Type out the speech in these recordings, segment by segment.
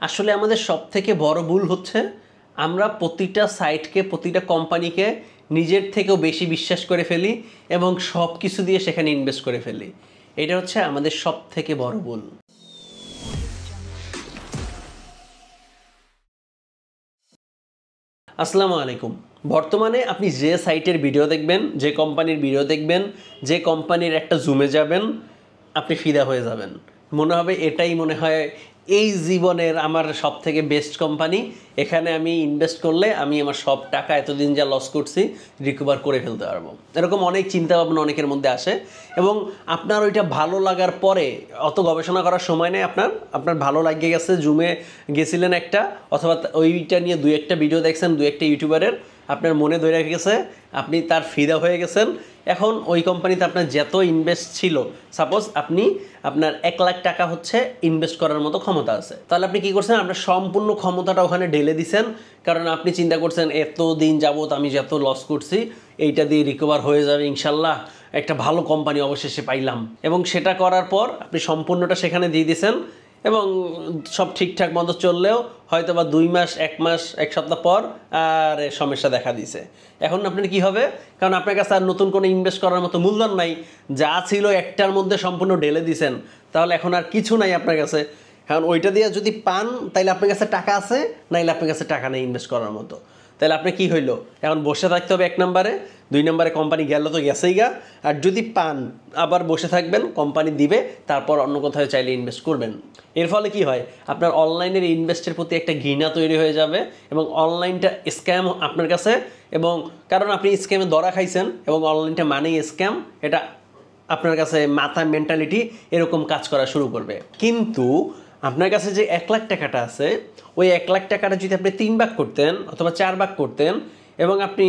আসলে আমাদের সবথেকে বড় ভুল হচ্ছে আমরা প্রতিটা সাইটকে প্রতিটা কোম্পানিকে নিজের থেকেও বেশি বিশ্বাস করে ফেলি এবং সব কিছু দিয়ে সেখানে ইনভেস্ট করে ফেলি। এটা হচ্ছে আমাদের সবথেকে বড় ভুল। আসসালামু আলাইকুম। বর্তমানে আপনি যে সাইটের ভিডিও দেখবেন, যে কোম্পানির ভিডিও দেখবেন, যে কোম্পানির একটা জুমে যাবেন, আপনি ফিদা হয়ে যাবেন। মনে হবে এটাই মনে হয় এই জীবনের আমার সবথেকে বেস্ট কোম্পানি, এখানে আমি ইনভেস্ট করলে আমি আমার সব টাকা এতদিন যা লস করছি রিকভার করে ফেলতে পারবো। এরকম অনেক চিন্তাভাবনা অনেকের মধ্যে আসে এবং আপনার ওইটা ভালো লাগার পরে অত গবেষণা করার সময় নেই। আপনার ভালো লাগিয়ে গেছে, জুমে গেছিলেন একটা, অথবা ওইটা নিয়ে দুই একটা ভিডিও দেখছেন দুই একটা ইউটিউবারের, আপনার মনে ধরে গেছে, আপনি তার ফিদা হয়ে গেছেন। এখন ওই কোম্পানিতে আপনার যত ইনভেস্ট ছিল, সাপোজ আপনার 1 লাখ টাকা হচ্ছে ইনভেস্ট করার মতো ক্ষমতা আছে, তাহলে আপনি কী করছেন? আপনার সম্পূর্ণ ক্ষমতাটা ওখানে ঢেলে দিছেন, কারণ আপনি চিন্তা করছেন এত দিন যাবত আমি যত লস করছি এইটা দিয়ে রিকভার হয়ে যাবে ইনশাল্লাহ, একটা ভালো কোম্পানি অবশেষে পাইলাম। এবং সেটা করার পর আপনি সম্পূর্ণটা সেখানে দিয়ে দিয়েছেন এবং সব ঠিকঠাক মতো চললেও হয়তো বা 2 মাস 1 মাস 1 সপ্তাহ পর আর সমস্যা দেখা দিছে। এখন আপনার কি হবে? কারণ আপনার কাছে আর নতুন কোনো ইনভেস্ট করার মতো মূলধন নাই, যা ছিল একটার মধ্যে সম্পূর্ণ ঢেলে দিছেন, তাহলে এখন আর কিছু নাই আপনার কাছে। কারণ ওইটা দিয়ে যদি পান তাইলে আপনার কাছে টাকা আছে, নাইলে আপনার কাছে টাকা নেই ইনভেস্ট করার মতো। তাহলে আপনি কি হইলো? এখন বসে থাকতে হবে 1 নম্বরে, 2 নম্বরে কোম্পানি গেল তো গেছেই গা, আর যদি পান আবার বসে থাকবেন, কোম্পানি দিবে, তারপর অন্য কোথাও চাইলে ইনভেস্ট করবেন। এর ফলে কি হয়? আপনার অনলাইনের ইনভেস্টের প্রতি একটা ঘৃণা তৈরি হয়ে যাবে এবং অনলাইনটা স্ক্যাম আপনার কাছে, এবং কারণ আপনি স্ক্যামে ধরা খাইছেন এবং অনলাইনটা মানেই স্ক্যাম, এটা আপনার কাছে মাথায় মেন্টালিটি এরকম কাজ করা শুরু করবে। কিন্তু আপনার কাছে যে 1 লাখ টাকাটা আছে, ওই 1 লাখ টাকাটা যদি আপনি 3 ভাগ করতেন অথবা 4 ভাগ করতেন এবং আপনি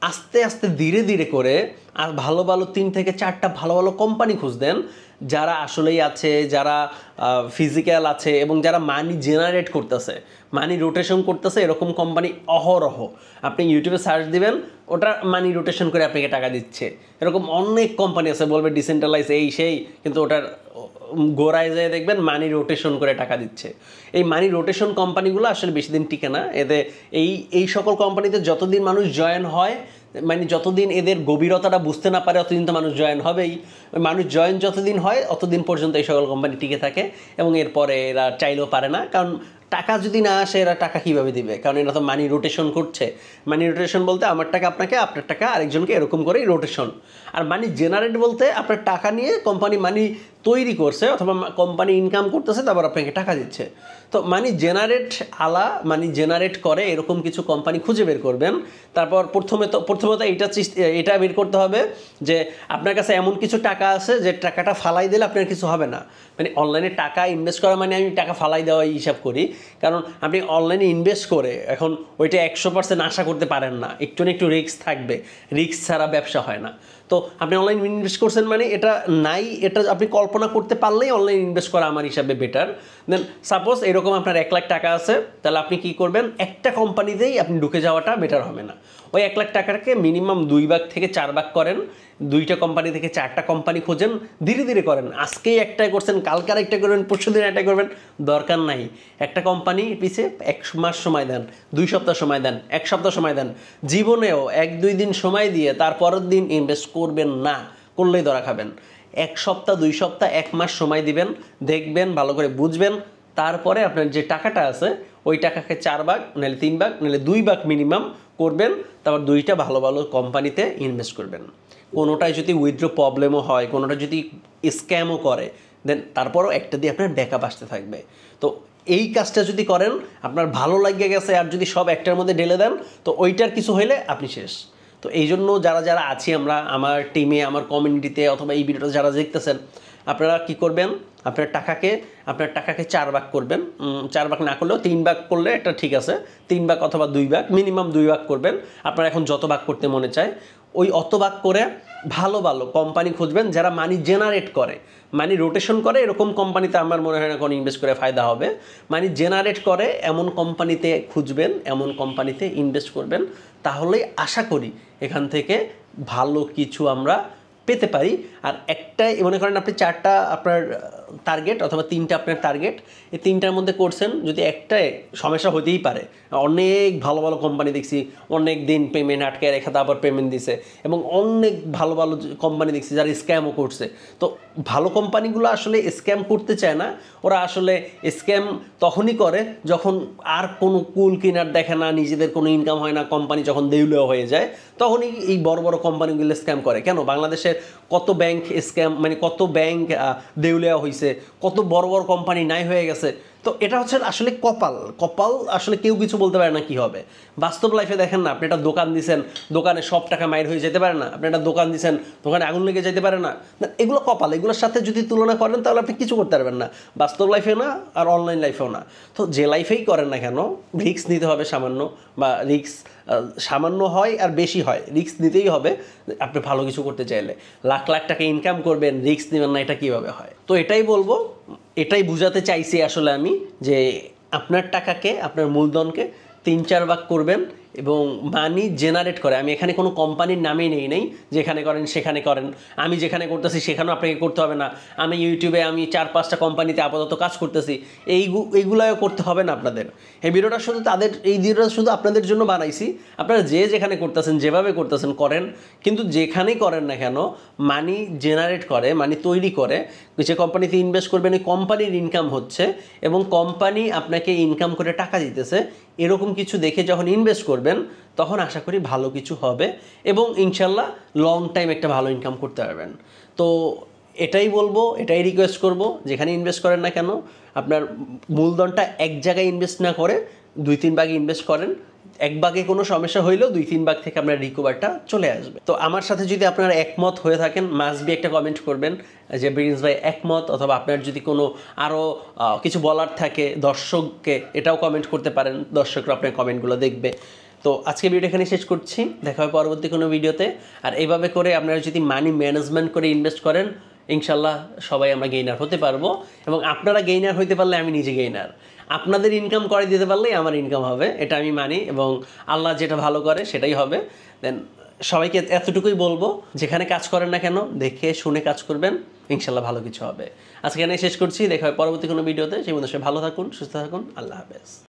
আস্তে আস্তে ধীরে ধীরে করে আর ভালো ভালো 3 থেকে 4টা ভালো ভালো কোম্পানি খুঁজতেন, যারা আসলেই আছে, যারা ফিজিক্যাল আছে এবং যারা মানি জেনারেট করতেছে, মানি রোটেশন করতেছে, এরকম কোম্পানি অহরহ আপনি ইউটিউবে সার্চ দিবেন, ওটা মানি রোটেশন করে আপনাকে টাকা দিচ্ছে। এরকম অনেক কোম্পানি আছে, বলবে ডিসেন্ট্রালাইজ এই সেই, কিন্তু ওটার গোড়ায় যেয়ে দেখবেন মানি রোটেশন করে টাকা দিচ্ছে। এই মানি রোটেশন কোম্পানিগুলো আসলে বেশি দিন টিকে না। এদের এই সকল কোম্পানিতে যতদিন মানুষ জয়েন হয়, মানে যতদিন এদের গভীরতাটা বুঝতে না পারে অতদিন তো মানুষ জয়েন হবেই। মানুষ জয়েন যতদিন হয় অতদিন পর্যন্ত এই সকল কোম্পানি টিকে থাকে এবং এরপরে এরা চাইলেও পারে না, কারণ টাকা যদি না আসে এরা টাকা কীভাবে দিবে? কারণ এরা তো মানি রোটেশন করছে। মানি রোটেশন বলতে আমার টাকা আপনাকে, আপনার টাকা আরেকজনকে, এরকম করেই রোটেশন। আর মানি জেনারেট বলতে আপনার টাকা নিয়ে কোম্পানি মানি তৈরি করছে অথবা কোম্পানি ইনকাম করতেছে, তারপর আপনাকে টাকা দিচ্ছে। তো মানি জেনারেট করে এরকম কিছু কোম্পানি খুঁজে বের করবেন। তারপর প্রথমত এটা বের করতে হবে যে আপনার কাছে এমন কিছু টাকা আছে যে টাকাটা ফালাই দিলে আপনার কিছু হবে না। মানে অনলাইনে টাকা ইনভেস্ট করা মানে আমি টাকা ফালাই দেওয়া হিসাব করি, কারণ আপনি অনলাইনে ইনভেস্ট করে এখন ওইটা 100% আশা করতে পারেন না, একটু না একটু রিস্ক থাকবে, রিস্ক ছাড়া ব্যবসা হয় না। তো আপনি অনলাইন ইনভেস্ট করছেন মানে এটা নাই, এটা আপনি কল্পনা করতে পারলেই অনলাইন ইনভেস্ট করা আমার হিসাবে বেটার। দেন সাপোজ এরকম আপনার 1 লাখ টাকা আছে, তাহলে আপনি কি করবেন? একটা কোম্পানিতেই আপনি ঢুকে যাওয়াটা বেটার হবে না। ওই 1 লাখ টাকাকে মিনিমাম 2 ভাগ থেকে 4 ভাগ করেন, 2টা কোম্পানি থেকে 4টা কোম্পানি খোঁজেন, ধীরে ধীরে করেন। আজকেই একটাই করছেন, কালকে আরেকটা করবেন, পরশুদিন একটা করবেন, দরকার নাই। একটা কোম্পানি পিছে 1 মাস সময় দেন, 2 সপ্তাহ সময় দেন, 1 সপ্তাহ সময় দেন। জীবনেও 1-2 দিন সময় দিয়ে তারপরের দিন ইনভেস্ট করবেন না, করলেই ধরা খাবেন। 1 সপ্তাহ, 2 সপ্তাহ, 1 মাস সময় দিবেন, দেখবেন, ভালো করে বুঝবেন, তারপরে আপনার যে টাকাটা আছে ওই টাকাকে 4 ভাগ নাহলে 3 ভাগ নাহলে 2 ভাগ মিনিমাম করবেন, তারপর 2টা ভালো ভালো কোম্পানিতে ইনভেস্ট করবেন। কোনোটায় যদি উইথড্র প্রবলেমও হয়, কোনোটা যদি স্ক্যামও করে, দেন তারপরও একটা দিয়ে আপনার ব্যাকআপ আসতে থাকবে। তো এই কাজটা যদি করেন, আপনার ভালো লাগিয়ে গেছে, আর যদি সব একটার মধ্যে ঢেলে দেন তো ওইটার কিছু হইলে আপনি শেষ। তো এই জন্য যারা আছি আমরা, আমার টিমে, আমার কমিউনিটিতে, অথবা এই ভিডিওটা যারা দেখতেছেন, আপনারা কি করবেন? আপনার টাকাকে 4 ভাগ করবেন। 4 ভাগ না করলেও 3 ভাগ করলে একটা ঠিক আছে, 3 ভাগ অথবা 2 ভাগ, মিনিমাম 2 ভাগ করবেন। আপনারা এখন যত ভাগ করতে মনে চায় ওই অত ভাগ করে ভালো ভালো কোম্পানি খুঁজবেন যারা মানি জেনারেট করে, মানি রোটেশন করে। এরকম কোম্পানিতে আমার মনে হয় না কোনো ইনভেস্ট করে ফায়দা হবে। মানি জেনারেট করে এমন কোম্পানিতে খুঁজবেন, এমন কোম্পানিতে ইনভেস্ট করবেন, তাহলেই আশা করি এখান থেকে ভালো কিছু আমরা পেতে পারি। আর একটাই মনে করেন আপনি 4টা আপনার টার্গেট অথবা 3টা আপনার টার্গেট, এই 3টার মধ্যে করছেন, যদি একটাই সমস্যা হতেই পারে। অনেক ভালো ভালো কোম্পানি দেখছি অনেক দিন পেমেন্ট আটকে রেখে তারপর পেমেন্ট দিছে, এবং অনেক ভালো ভালো কোম্পানি দেখছি যারা স্ক্যামও করছে। তো ভালো কোম্পানিগুলো আসলে স্ক্যাম করতে চায় না, ওরা আসলে স্ক্যাম তখনই করে যখন আর কোনো কুল কিনার দেখে না, নিজেদের কোনো ইনকাম হয় না, কোম্পানি যখন দেউলিয়া হয়ে যায় তখনই এই বড় বড় কোম্পানিগুলো স্ক্যাম করে। কেন বাংলাদেশের কত ব্যাংক স্ক্যাম, মানে কত ব্যাংক দেউলিয়া হয়েছে, কত বড় বড় কোম্পানি নাই হয়ে গেছে। তো এটা হচ্ছে আসলে কপাল আসলে কেউ কিছু বলতে পারে না কি হবে। বাস্তব লাইফে দেখেন না, আপনি একটা দোকান দিচ্ছেন, দোকানে সব টাকা মাইর হয়ে যেতে পারে না। আপনি একটা দোকান দিচ্ছেন, দোকানে আগুন লেগে যেতে পারে না। এগুলো কপাল, এগুলোর সাথে যদি তুলনা করেন তাহলে আপনি কিছু করতে পারবেন না, বাস্তব লাইফে না আর অনলাইন লাইফেও না। তো যে লাইফেই করেন না কেন, রিস্ক নিতে হবে সামান্য, বা রিস্ক সামান্য হয় আর বেশি হয়, রিস্ক নিতেই হবে। আপনি ভালো কিছু করতে চাইলে লাখ লাখ টাকা ইনকাম করবেন, রিস্ক নেবেন না, এটা কীভাবে হয়? তো এটাই বলবো, এটাই বুঝাতে চাইছি আসলে আমি, যে আপনার টাকাকে, আপনার মূলধনকে 3-4 ভাগ করবেন এবং মানি জেনারেট করে। আমি এখানে কোনো কোম্পানির নামই নেই যেখানে করেন সেখানে করেন, আমি যেখানে করতেছি সেখানেও আপনাকে করতে হবে না। আমি ইউটিউবে আমি 4-5টা কোম্পানিতে আপাতত কাজ করতেছি, এইগুলাও করতে হবে না আপনাদের। এই ভিডিওটা শুধু আপনাদের জন্য বানাইছি। আপনারা যেখানে করতেছেন, যেভাবে করতেছেন করেন, কিন্তু যেখানেই করেন না কেন মানি জেনারেট করে, মানি তৈরি করে। যে কোম্পানিতে ইনভেস্ট করবেন ওই কোম্পানির ইনকাম হচ্ছে, এবং কোম্পানি আপনাকে ইনকাম করে টাকা দিতেছে, এরকম কিছু দেখে যখন ইনভেস্ট করবেন তখন আশা করি ভালো কিছু হবে, এবং ইনশাল্লাহ লং টাইম একটা ভালো ইনকাম করতে পারবেন। তো এটাই বলবো, এটাই রিকোয়েস্ট করব, যেখানে ইনভেস্ট করেন না কেন আপনার মূলধনটা এক জায়গায় ইনভেস্ট না করে 2-3 ভাগে ইনভেস্ট করেন। এক ভাগে কোনো সমস্যা হইলেও 2-3 ভাগ থেকে আপনার রিকভারটা চলে আসবে। তো আমার সাথে যদি আপনারা একমত হয়ে থাকেন, মাস্ট বি একটা কমেন্ট করবেন যে প্রিন্স ভাই একমত, অথবা আপনার যদি কোনো আরও কিছু বলার থাকে দর্শককে, এটাও কমেন্ট করতে পারেন, দর্শকরা আপনার কমেন্টগুলো দেখবে। তো আজকে ভিডিওটা এখানে শেষ করছি, দেখা হবে পরবর্তী কোনো ভিডিওতে। আর এইভাবে করে আপনারা যদি মানি ম্যানেজমেন্ট করে ইনভেস্ট করেন, ইনশাল্লাহ সবাই আমরা গেইনার হতে পারবো, এবং আপনারা গেইনার হইতে পারলে আমি নিজে গেইনার। আপনাদের ইনকাম করে দিতে পারলেই আমার ইনকাম হবে, এটা আমি মানি, এবং আল্লাহ যেটা ভালো করে সেটাই হবে। দেন সবাইকে এতটুকুই বলবো, যেখানে কাজ করেন না কেন দেখে শুনে কাজ করবেন, ইনশাল্লাহ ভালো কিছু হবে। আজকে এখানে শেষ করছি, দেখা হয় পরবর্তী কোনো ভিডিওতে। সেই মধ্যে ভালো থাকুন, সুস্থ থাকুন, আল্লাহ হাফেজ।